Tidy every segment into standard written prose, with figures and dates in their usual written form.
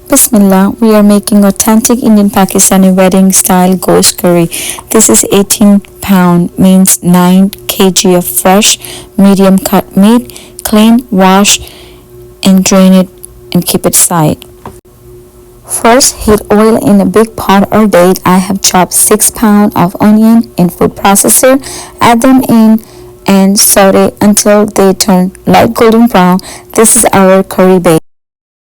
Bismillah, we are making authentic Indian Pakistani wedding style gosht curry. This is 18 pound, means 9 kg of fresh, medium cut meat. Clean, wash, and drain it and keep it aside. First, heat oil in a big pot or date. I have chopped 6 pounds of onion in food processor. Add them in and saute until they turn light golden brown. This is our curry base.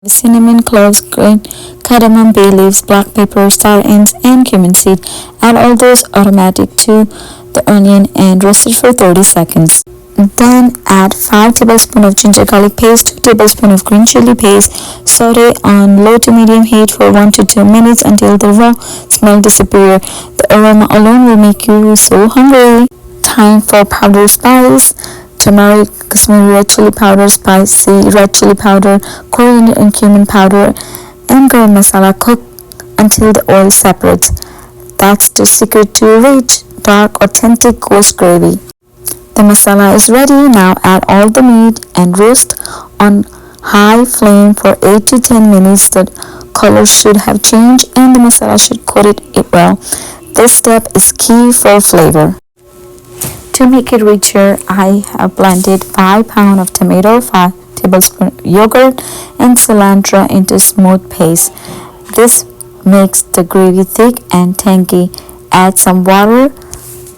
Cinnamon, cloves, green cardamom, bay leaves, black pepper, star anise, and cumin seed. Add all those aromatic to the onion and roast it for 30 seconds. Then add 5 tablespoons of ginger garlic paste, 2 tablespoons of green chili paste. Saute on low to medium heat for 1 to 2 minutes until the raw smell disappears. The aroma alone will make you so hungry. Time for powdered spice: turmeric, Kashmiri red chili powder, spicy red chili powder, coriander and cumin powder, and garam masala. Cook until the oil separates. That's the secret to rich, dark, authentic gosht gravy. The masala is ready. Now add all the meat and roast on high flame for 8 to 10 minutes. The color should have changed and the masala should coat it well. This step is key for flavor. To make it richer, I have blended 5 pounds of tomato, 5 tablespoons yogurt, and cilantro into smooth paste. This makes the gravy thick and tangy. Add some water,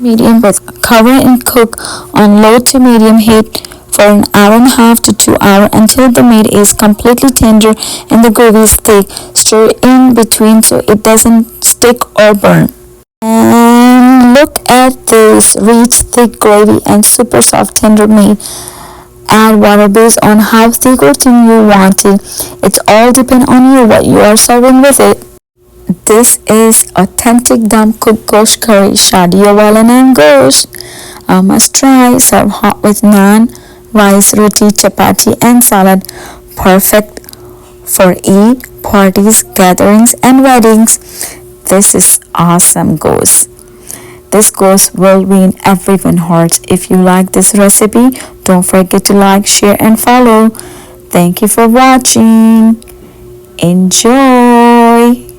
medium with cover and cook on low to medium heat for an hour and a half to 2 hours until the meat is completely tender and the gravy is thick. Stir in between so it doesn't stick or burn. And look at this rich, thick gravy and super soft, tender meat. Add water based on how thick or thin you want it. It's all depend on you what you are serving with it. This is authentic Dum cooked gosht curry, shadio, Walima, and Gosht. A must try. Serve hot with naan, rice, roti, chapati, and salad. Perfect for Eid, parties, gatherings, and weddings. This is awesome gosht. This gosht will win everyone's hearts. If you like this recipe, don't forget to like, share, and follow. Thank you for watching. Enjoy.